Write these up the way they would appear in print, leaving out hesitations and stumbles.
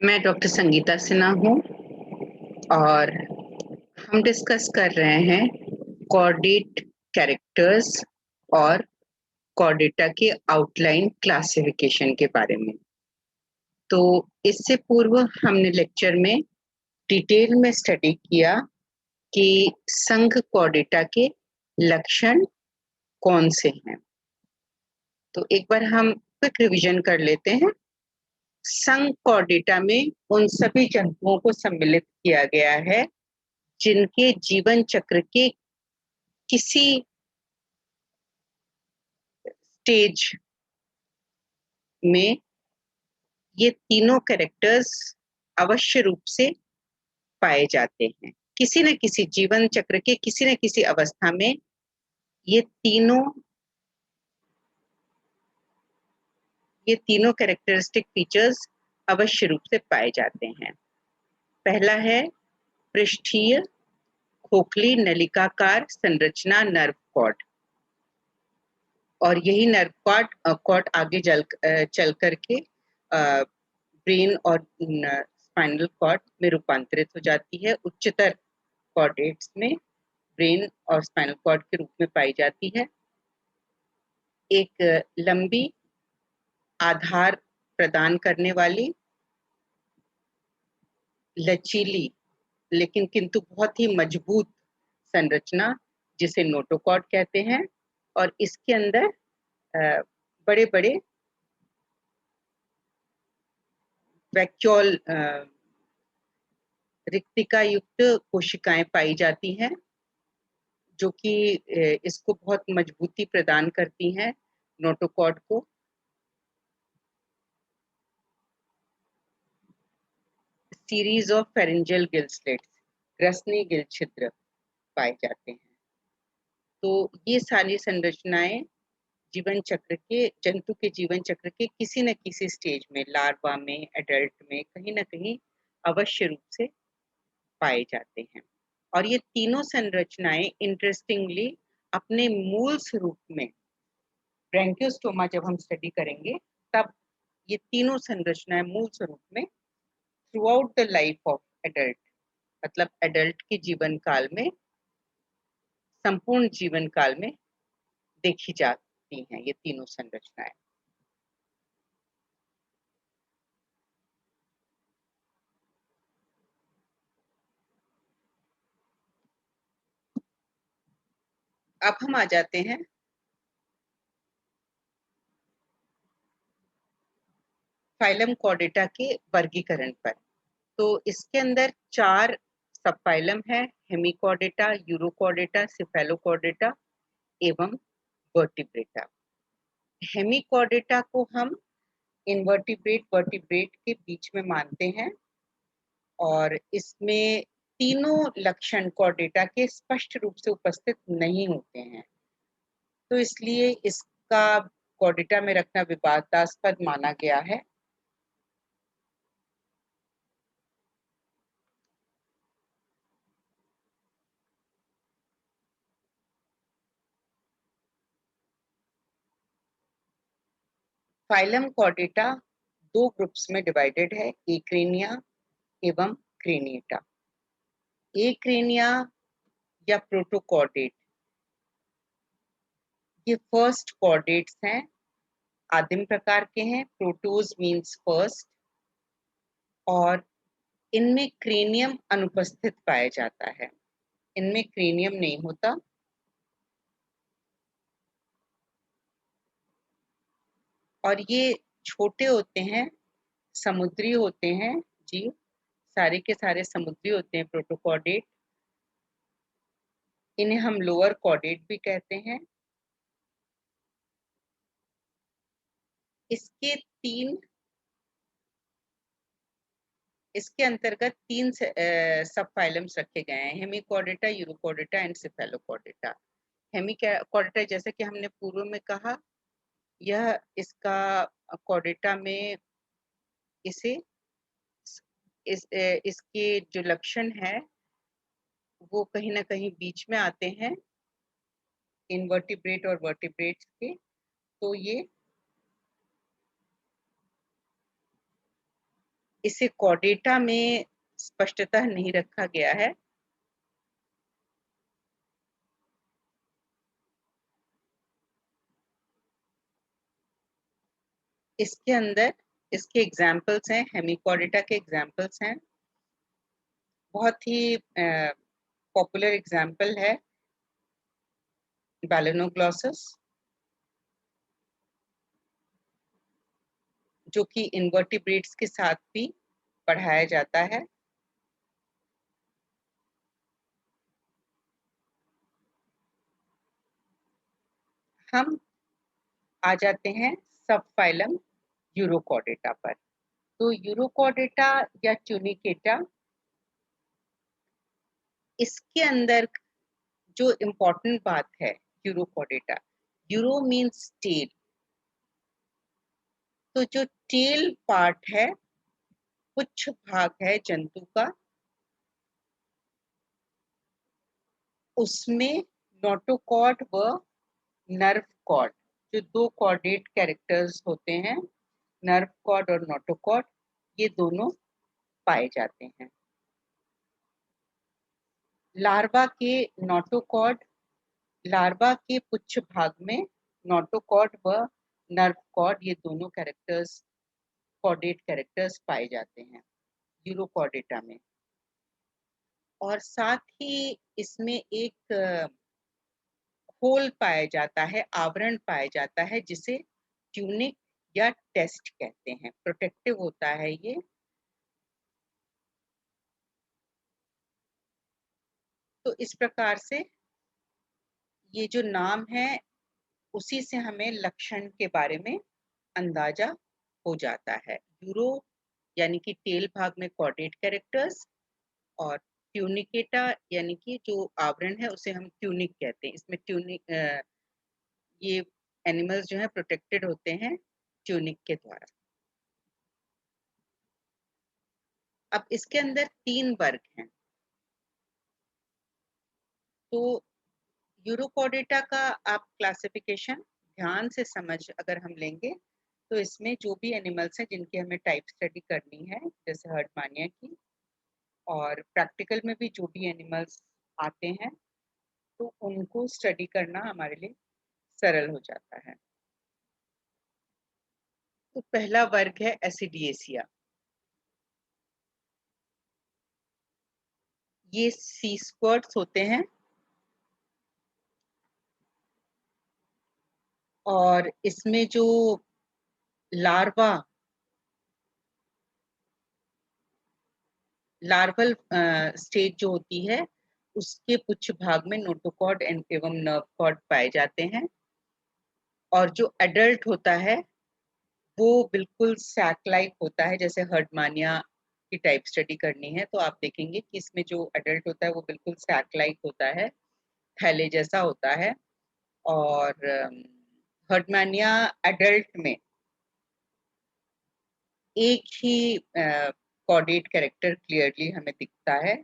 मैं डॉक्टर संगीता सिन्हा हूँ और हम डिस्कस कर रहे हैं कॉर्डेट कैरेक्टर्स और कॉर्डेटा के आउटलाइन क्लासिफिकेशन के बारे में। तो इससे पूर्व हमने लेक्चर में डिटेल में स्टडी किया कि संघ कॉर्डेटा के लक्षण कौन से हैं। तो एक बार हम क्विक रिवीजन कर लेते हैं। संघ कॉर्डेटा में उन सभी जंतुओं को सम्मिलित किया गया है जिनके जीवन चक्र के किसी स्टेज में ये तीनों कैरेक्टर्स अवश्य रूप से पाए जाते हैं। किसी न किसी जीवन चक्र के किसी न किसी अवस्था में ये तीनों कैरेक्टरिस्टिक फीचर्स अवश्य रूप से पाए जाते हैं। पहला है पृष्ठीय खोखली नलिकाकार संरचना नर्व कॉर्ड, और यही नर्व कॉर्ड आगे चल करके ब्रेन और स्पाइनल कॉर्ड में रूपांतरित हो जाती है। उच्चतर कॉर्डेट्स में ब्रेन और स्पाइनल कॉर्ड के रूप में पाई जाती है। एक लंबी आधार प्रदान करने वाली लचीली लेकिन किंतु बहुत ही मजबूत संरचना जिसे नोटोकॉर्ड कहते हैं, और इसके अंदर बड़े बड़े वैक्यूल रिक्तिका युक्त कोशिकाएं पाई जाती हैं जो कि इसको बहुत मजबूती प्रदान करती हैं नोटोकॉर्ड को। Series of pharyngeal gill slits ग्रसनी गिल छिद्र पाए जाते हैं। तो ये सारी संरचनाएं जंतु के जीवन चक्र के किसी न किसी स्टेज में, लार्वा में, एडल्ट में, कहीं ना कहीं अवश्य रूप से पाए जाते हैं। और ये तीनों संरचनाएं इंटरेस्टिंगली अपने मूल स्वरूप में, ब्रैंकियोस्टोमा जब हम स्टडी करेंगे तब ये तीनों संरचनाएं मूल स्वरूप में through out the life of adult, मतलब एडल्ट के जीवन काल में, संपूर्ण जीवन काल में देखी जाती हैं ये तीनों संरचनाएं। अब हम आ जाते हैं फाइलम कॉर्डेटा के वर्गीकरण पर। तो इसके अंदर 4 सब फाइलम है: हेमिकॉर्डेटा, यूरोकॉर्डेटा, सिफेलोकॉर्डेटा एवं वर्टिब्रेटा। हेमिकॉर्डेटा को हम इनवर्टिब्रेट वर्टिब्रेट के बीच में मानते हैं, और इसमें तीनों लक्षण कॉर्डेटा के स्पष्ट रूप से उपस्थित नहीं होते हैं, तो इसलिए इसका कॉर्डेटा में रखना विवादास्पद माना गया है। फाइलम कॉर्डेटा 2 ग्रुप्स में डिवाइडेड है: एक्रेनिया एवं क्रेनिएटा। एक्रेनिया या प्रोटोकॉर्डेट ये फर्स्ट कॉर्डेट्स हैं, आदिम प्रकार के हैं। प्रोटोज मीन्स फर्स्ट, और इनमें क्रेनियम अनुपस्थित पाया जाता है, इनमें क्रेनियम नहीं होता। और ये छोटे होते हैं, समुद्री होते हैं जी, सारे के सारे समुद्री होते हैं प्रोटोकॉर्डेट। इन्हें हम लोअर कॉर्डेट भी कहते हैं। इसके तीन इसके अंतर्गत 3 सब फाइलम्स रखे गए हैं: Hemichordata, urochordata and cephalochordata. Hemichordata जैसे कि हमने पूर्व में कहा, यह इसका कॉर्डेटा में इसके जो लक्षण है वो कहीं ना कहीं बीच में आते हैं इनवर्टिब्रेट और वर्टिब्रेट्स के। तो ये इसे कॉर्डेटा में स्पष्टतः नहीं रखा गया है। इसके अंदर इसके एग्जाम्पल्स हैं, हेमिकॉर्डेटा के एग्जाम्पल्स हैं। बहुत ही पॉपुलर एग्जाम्पल है बैलेनोग्लॉसस, जो कि इनवर्टिब्रेट्स के साथ भी पढ़ाया जाता है। हम आ जाते हैं सब फाइलम यूरोकॉर्डेटा पर। तो यूरोकॉर्डेटा या ट्यूनिकेटा, इसके अंदर जो इम्पोर्टेंट बात है यूरोकॉर्डेटा, यूरो मीन्स टेल, तो जो टेल पार्ट है, पुच्छ भाग है जंतु का, उसमें नोटोकॉर्ड व नर्व कॉर्ड, जो दो कॉर्डेट कैरेक्टर्स होते हैं, नर्व कॉर्ड और नोटोकॉर्ड, ये दोनों पाए जाते हैं। लार्वा के नोटोकॉर्ड, लार्वा के पुच्छ भाग में नोटोकॉर्ड व नर्व कॉर्ड, ये दोनों कैरेक्टर्स कॉर्डेट कैरेक्टर्स पाए जाते हैं यूरोकॉर्डेटा में। और साथ ही इसमें एक होल पाया जाता है, आवरण पाया जाता है, जिसे ट्यूनिक या टेस्ट कहते हैं। प्रोटेक्टिव होता है ये। तो इस प्रकार से ये जो नाम है, उसी से हमें लक्षण के बारे में अंदाजा हो जाता है। यूरो यानी कि टेल भाग में कॉर्डेट कैरेक्टर्स, और ट्यूनिकेटा यानी कि जो आवरण है उसे हम ट्यूनिक कहते हैं। इसमें ट्यूनिक ये एनिमल्स जो है प्रोटेक्टेड होते हैं ट्यूनिक के द्वारा। अब इसके अंदर 3 वर्ग हैं। तो यूरोकॉर्डेटा का आप क्लासिफिकेशन ध्यान से समझ अगर हम लेंगे, तो इसमें जो भी एनिमल्स हैं जिनकी हमें टाइप स्टडी करनी है, जैसे हर्डमानिया की, और प्रैक्टिकल में भी जो भी एनिमल्स आते हैं, तो उनको स्टडी करना हमारे लिए सरल हो जाता है। तो पहला वर्ग है एसिडिएसिया। ये सी स्क्वर्ट्स होते हैं, और इसमें जो लार्वा लार्वल स्टेज जो होती है, उसके पुच्छ भाग में नोटोकॉर्ड एवं नर्व कॉर्ड पाए जाते हैं। और जो एडल्ट होता है वो बिल्कुल सैक लाइक होता है। जैसे हर्डमानिया की टाइप स्टडी करनी है तो आप देखेंगे कि इसमें जो एडल्ट होता है वो बिल्कुल सैक लाइक होता है, थैले जैसा होता है। और हर्डमानिया एडल्ट में एक ही कॉर्डेट कैरेक्टर क्लियरली हमें दिखता है,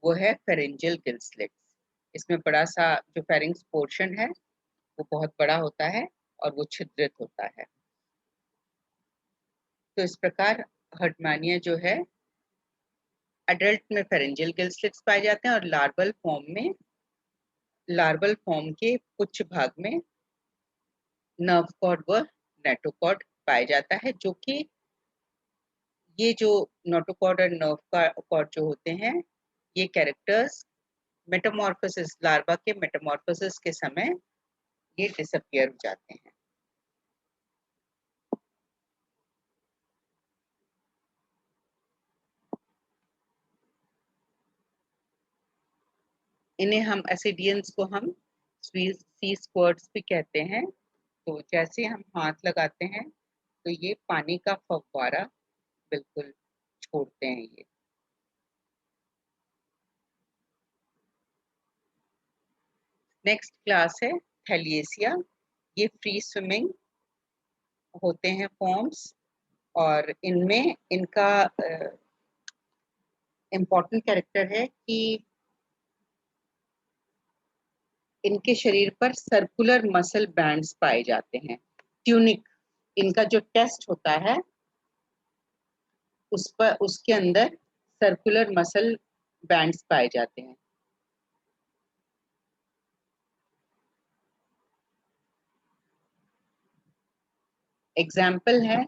वो है फेरेंजियल गिल स्लिट्स। इसमें बड़ा सा जो फेरिंग्स पोर्शन है वो बहुत बड़ा होता है और वो छिद्रित होता है। तो इस प्रकार हर्डमानिया जो है, एडल्ट में फेरेंजियल गिल स्लिट्स पाए जाते हैं, और लार्वल फॉर्म के पुच्छ भाग में नर्व कॉर्ड व नेटोकॉर्ड पाया जाता है, जो कि ये जो नोटोकॉर्ड और नर्व कॉर्ड जो होते हैं, ये कैरेक्टर्स मेटामॉर्फोसिस, लार्वा के मेटामॉर्फोसिस के समय ये डिसअपियर हो जाते हैं। इन्हें हम एसिडियंस को हम सी स्क्वर्ट्स भी कहते हैं। तो जैसे हम हाथ लगाते हैं तो ये पानी का फव्वारा बिल्कुल छोड़ते हैं ये। नेक्स्ट क्लास है थैलिएसिया। ये फ्री स्विमिंग होते हैं फॉर्म्स, और इनमें इनका इम्पोर्टेंट कैरेक्टर है कि इनके शरीर पर सर्कुलर मसल बैंड्स पाए जाते हैं। ट्यूनिक, इनका जो टेस्ट होता है उस पर उसके अंदर सर्कुलर मसल बैंड्स पाए जाते हैं। एग्जाम्पल है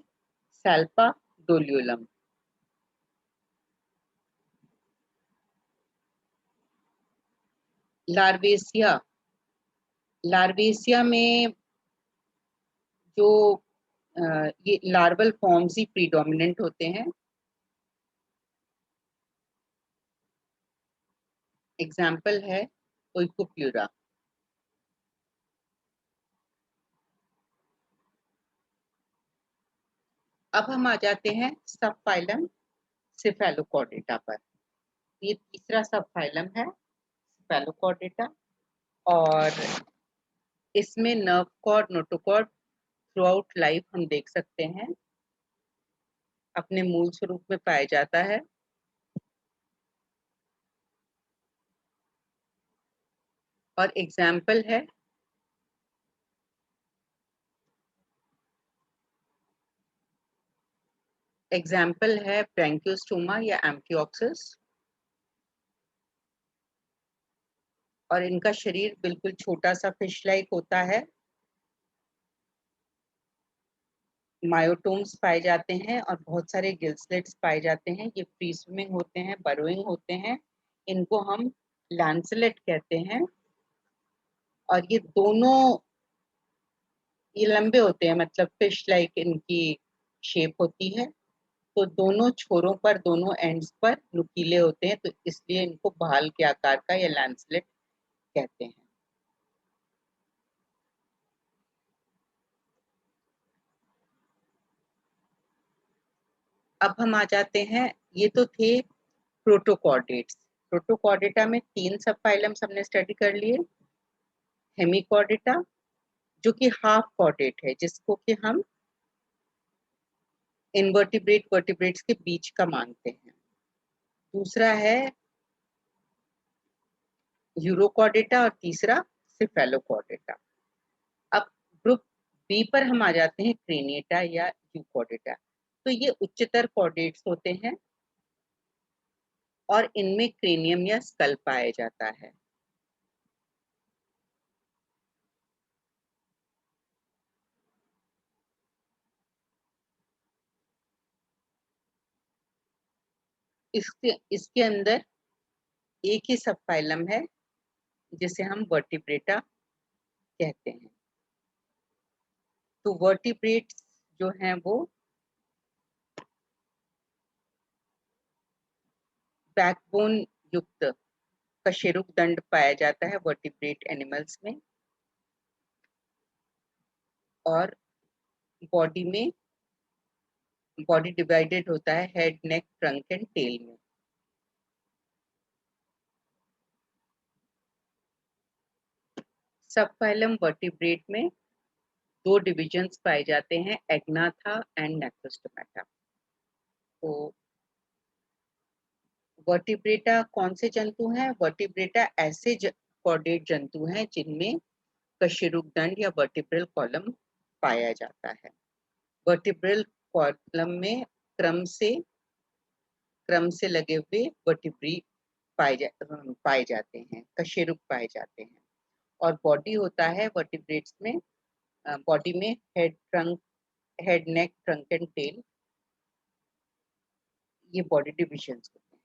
सैल्पा डोलियोलम। लार्वेसिया, लार्वेसिया में जो ये लार्वल फॉर्म्स ही प्रीडोमिनेंट होते हैं। एग्जाम्पल है ओइकोप्यूरा। अब हम आ जाते हैं सब फाइलम सिफेलोकॉर्डेटा पर। ये तीसरा सब फाइलम है सिफेलोकॉर्डेटा, और इसमें nerve cord notochord throughout life हम देख सकते हैं अपने मूल स्वरूप में पाया जाता है। और एग्जाम्पल है ब्रैंकियोस्टोमा या एम्फियोक्सिस। और इनका शरीर बिल्कुल छोटा सा फिश लाइक होता है। मायोटोम्स पाए जाते हैं और बहुत सारे गिल स्लिट्स पाए जाते हैं। ये फ्री स्विमिंग होते हैं, बरोइंग होते हैं। इनको हम लैंसलेट कहते हैं। और ये लंबे होते हैं, मतलब फिश लाइक इनकी शेप होती है। तो दोनों छोरों पर, दोनों एंड्स पर नुकीले होते हैं, तो इसलिए इनको भाल के आकार का या लैंसलेट कहते हैं। अब हम आ जाते हैं, ये तो थे प्रोटोकॉर्डेट्स। प्रोटोकॉर्डेटा में 3 सब फाइलम्स हमने स्टडी कर लिए। हेमिकॉर्डेटा जो कि हाफ कॉर्डेट है, जिसको कि हम इनवर्टिब्रेट वर्टिब्रेट्स के बीच का मानते हैं। दूसरा है यूरोकॉर्डेटा और तीसरा सिफेलोकॉर्डेटा। अब ग्रुप बी पर हम आ जाते हैं क्रेनिएटा या यूकॉर्डेटा। तो ये उच्चतर कॉर्डेट्स होते हैं और इनमें क्रेनियम या स्कल पाया जाता है। इसके इसके अंदर एक ही सब फाइलम है जिसे हम वर्टिब्रेटा कहते हैं। तो वर्टिब्रेट्स जो हैं वो बैकबोन युक्त कशेरुकदंड पाया जाता है वर्टिब्रेट एनिमल्स में। और बॉडी में बॉडी डिवाइडेड होता है head, neck, trunk and tail में। सब फाइलम वर्टिब्रेट में 2 डिविजन्स पाए जाते हैं, एग्नाथा एंड नेक्रोस्टोमेटा। तो वर्टिब्रेटा कौन से जंतु हैं? वर्टिब्रेटा ऐसे कॉर्डेट जंतु हैं जिनमें कशेरुकदंड या वर्टिब्रल कॉलम पाया जाता है। वर्टिब्रल कॉलम में क्रम से लगे हुए वर्टिब्री पाए जाते हैं, कशेरुक पाए जाते हैं। और बॉडी होता है वर्टिब्रेट्स में, बॉडी में head, neck, trunk and tail, ये बॉडी डिविजन्स होते हैं।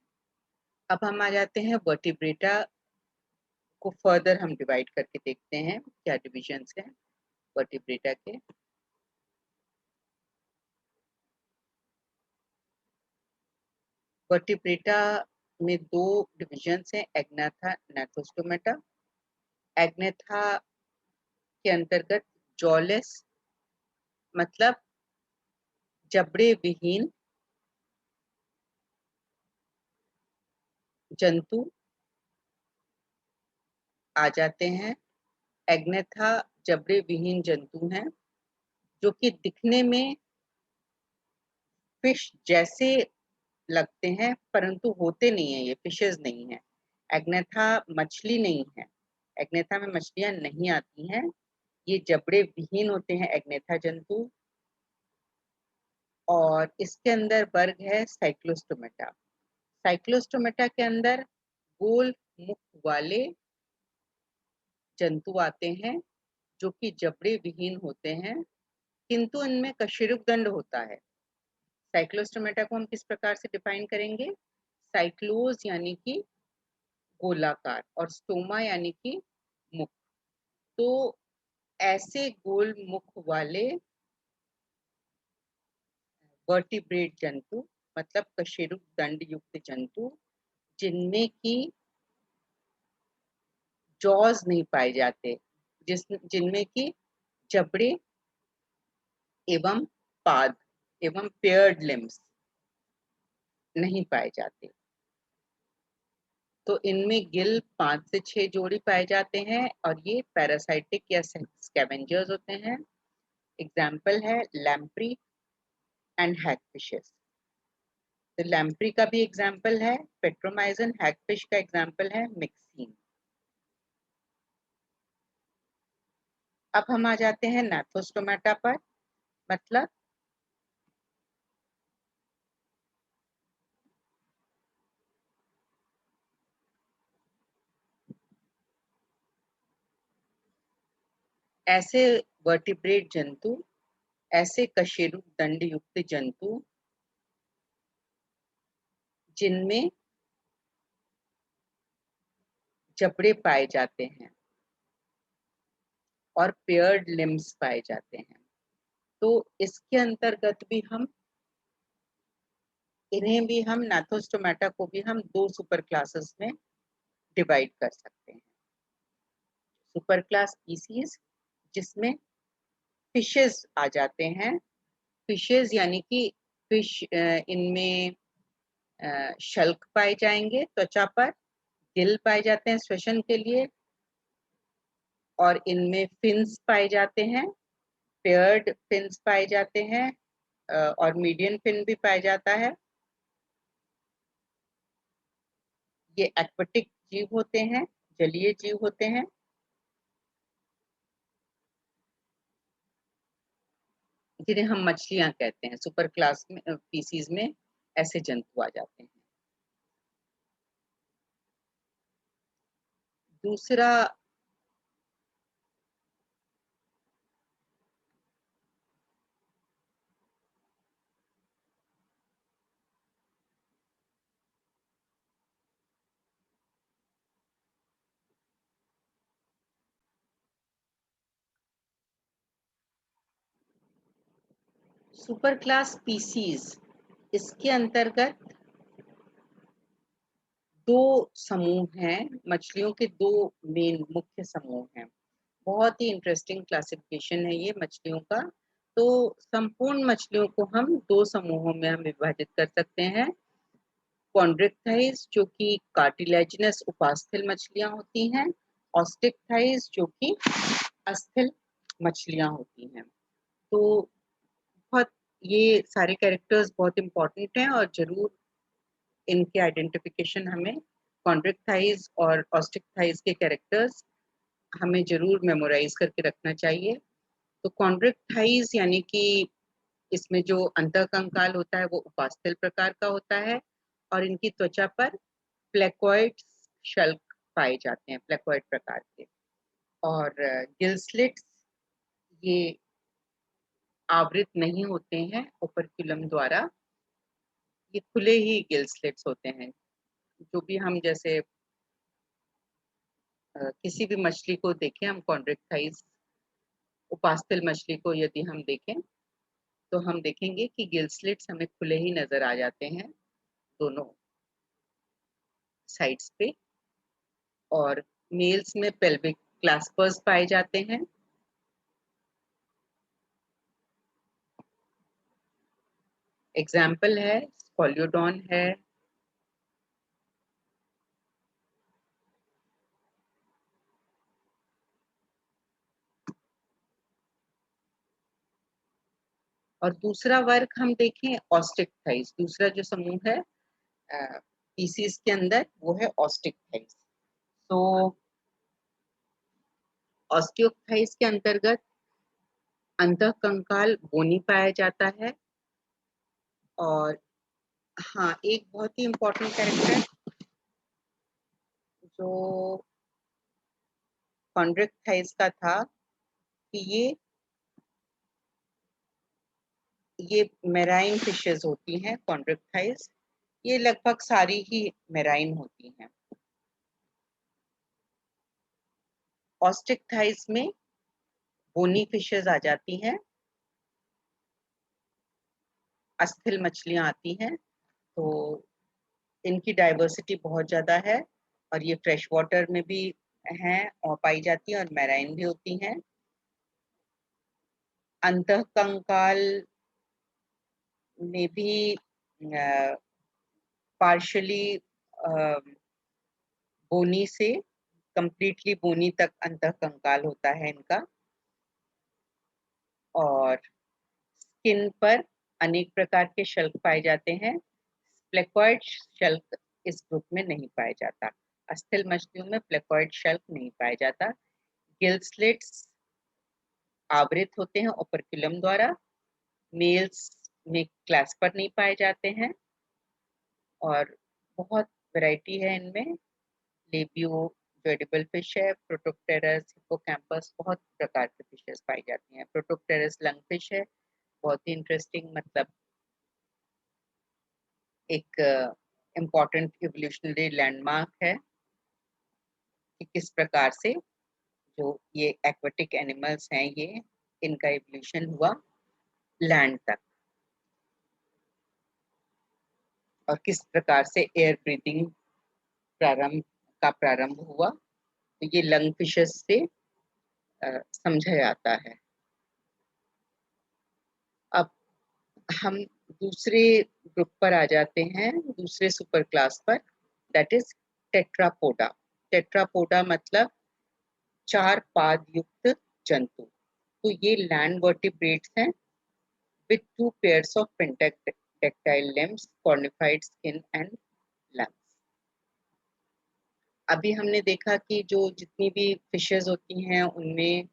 अब हम आ जाते हैं वर्टिब्रेटा को फर्दर हम डिवाइड करके देखते हैं क्या डिविजन्स हैं वर्टिब्रेटा के। वर्टिब्रेटा में 2 डिविजन्स हैं, एग्नाथा, नेक्रोस्टोमेटा। एग्नेथा के अंतर्गत जॉलेस मतलब जबड़े विहीन जंतु आ जाते हैं। एग्नेथा जबड़े विहीन जंतु हैं जो कि दिखने में फिश जैसे लगते हैं, परंतु होते नहीं है, ये फिशेस नहीं है। एग्नेथा मछली नहीं है, एग्नेथा में मछलियां नहीं आती हैं। ये जबड़े विहीन होते हैं एग्नेथा जंतु। और इसके अंदर वर्ग है साइक्लोस्टोमेटा। साइक्लोस्टोमेटा के अंदर गोल मुख वाले जंतु आते हैं जो कि जबड़े विहीन होते हैं, किंतु इनमें कशेरुकदंड होता है। साइक्लोस्टोमेटा को हम किस प्रकार से डिफाइन करेंगे? साइक्लोज यानी कि गोलाकार और स्टोमा यानी कि मुख। तो ऐसे गोल मुख वाले वर्टिब्रेट जंतु, मतलब कशेरुकदंड युक्त जंतु, जिनमें की जॉज नहीं पाए जाते, जिनमें की जबड़े एवं पाद एवं पेयर्ड लिम्स नहीं पाए जाते। तो इनमें गिल 5 से 6 जोड़ी पाए जाते हैं और ये पैरासाइटिक या स्कैवेंजर्स होते हैं। एग्जाम्पल है लैम्प्री एंड हैगफिशेस। तो लैम्प्री का भी एग्जाम्पल है पेट्रोमाइजन, हैगफिश का एग्जाम्पल है मिक्सिन। अब हम आ जाते हैं नाथोस्टोमेटा पर। मतलब ऐसे वर्टिब्रेट जंतु, ऐसे कशेरुकदंड युक्त जंतु जिनमें जबड़े पाए जाते हैं और पेयर्ड लिम्स पाए जाते हैं। तो इसके अंतर्गत भी हम नाथोस्टोमेटा को भी हम 2 सुपर क्लासेस में डिवाइड कर सकते हैं। सुपर क्लास स्पीसीज जिसमें फिशेस आ जाते हैं। फिशेस यानी कि फिश, इनमें शल्क पाए जाएंगे त्वचा पर, गिल पाए जाते हैं श्वसन के लिए, और इनमें फिन्स पाए जाते हैं, पेयर्ड फिन्स पाए जाते हैं, और मीडियन फिन भी पाया जाता है। ये एक्वेटिक जीव होते हैं, जलीय जीव होते हैं। जिन्हें हम मछलियां कहते हैं। सुपर क्लास में पीसीज में ऐसे जंतु आ जाते हैं। दूसरा सुपर क्लास स्पीसीज, इसके अंतर्गत 2 समूह हैं, मछलियों के 2 मेन मुख्य समूह हैं। बहुत ही इंटरेस्टिंग क्लासिफिकेशन है ये मछलियों का। तो संपूर्ण मछलियों को हम 2 समूहों में हम विभाजित कर सकते हैं। कॉन्ड्रिक्टाइज जो कि कार्टिलेजिनस उपास्थल मछलियां होती हैं, ऑस्टिकटाइज जो कि अस्थिल मछलियां होती हैं। तो बहुत, ये सारे कैरेक्टर्स बहुत इंपॉर्टेंट हैं और जरूर इनके आइडेंटिफिकेशन हमें, कॉन्ड्रिक थाइज और ऑस्टिक थाइज के कैरेक्टर्स हमें जरूर मेमोराइज करके रखना चाहिए। तो कॉन्ड्रिक थाइज यानी कि इसमें जो अंतःकंकाल होता है वो उपास्थल प्रकार का होता है और इनकी त्वचा पर प्लेकोइड शल्क पाए जाते हैं, प्लेकोइड प्रकार के। और गिल स्लिट्स ये आवृत नहीं होते हैं ओपर्क्युलम द्वारा, ये खुले ही गिल स्लिट्स होते हैं। जो भी हम जैसे किसी भी मछली को देखें, हम कॉन्ड्रिक्टाइज उपास्थल मछली को यदि हम देखें तो हम देखेंगे कि गिल स्लिट्स हमें खुले ही नजर आ जाते हैं दोनों साइड्स पे। और मेल्स में पेल्विक क्लास्पर्स पाए जाते हैं। एग्जाम्पल है स्पोलियोडॉन है, और दूसरा वर्ग हम देखें ऑस्टिक थाइज। दूसरा जो समूह है पीसीज के अंदर वो है ऑस्टिक थाइज। तो ऑस्टियोथाइज के अंतर्गत अंतःकंकाल बोनी पाया जाता है और हाँ, एक बहुत ही इम्पोर्टेंट कैरेक्टर जो कॉन्ड्रिक्टाइज का था कि ये मेराइन फिशेस होती हैं कॉन्ड्रिक्टाइज, ये लगभग सारी ही मेराइन होती हैं। ऑस्ट्रिक्टाइज में बोनी फिशेस आ जाती हैं, अस्थिल मछलियां आती हैं, तो इनकी डाइवर्सिटी बहुत ज़्यादा है और ये फ्रेश वाटर में भी हैं और पाई जाती हैं और मैराइन भी होती हैं। अंतःकंकाल में भी पार्शली बोनी से कंप्लीटली बोनी तक अंतःकंकाल होता है इनका। और स्किन पर अनेक प्रकार के शल्क पाए जाते हैं। प्लेकॉइड शल्क इस ग्रुप में नहीं पाया जाता। अस्थिल मछलियों में प्लेकॉइड शल्क नहीं पाया जाता। गिल स्लिट्स आवृत होते हैं ओपर्कुलम द्वारा। मेल्स में क्लैस्पर नहीं पाए जाते हैं और बहुत वैरायटी है इनमें। लेबियो जो एडिबल फिश है, प्रोटोप्टेरस, हिप्पोकैम्पस, बहुत प्रकार के फिशेस पाई जाती हैं। प्रोटोप्टेरस लंग फिश है, बहुत ही इंटरेस्टिंग, मतलब एक इम्पॉर्टेंट इवोल्यूशनरी लैंडमार्क है कि किस प्रकार से जो ये एक्वेटिक एनिमल्स हैं ये इनका इवोल्यूशन हुआ लैंड तक और किस प्रकार से एयर ब्रीथिंग प्रारंभ हुआ, तो ये लंग फिशेस से समझा जाता है। अब हम दूसरे ग्रुप पर आ जाते हैं, दूसरे सुपर क्लास पर, दैट इज टेट्रापोडा। टेट्रापोडा मतलब चार पाद युक्त जंतु। तो ये लैंड वर्टिब्रेट्स हैं with two pairs of pentactile limbs, cornified skin and lungs. अभी हमने देखा कि जो जितनी भी फिशेस होती हैं उनमें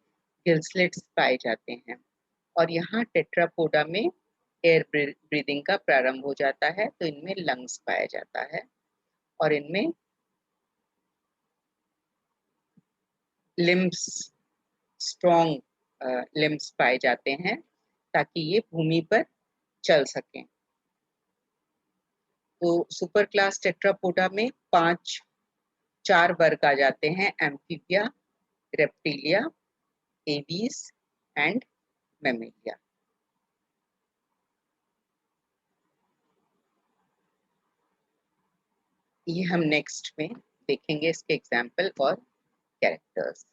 गिल स्लिट्स पाए जाते हैं और यहाँ टेट्रापोडा में एयर ब्रीदिंग का प्रारंभ हो जाता है, तो इनमें लंग्स पाया जाता है और इनमें लिम्स, स्ट्रॉन्ग लिम्स पाए जाते हैं ताकि ये भूमि पर चल सकें। तो सुपर क्लास टेट्रापोडा में चार वर्ग आ जाते हैं, amphibia, reptilia, aves and Mammalia. ये हम नेक्स्ट में देखेंगे इसके एग्जाम्पल और कैरेक्टर्स।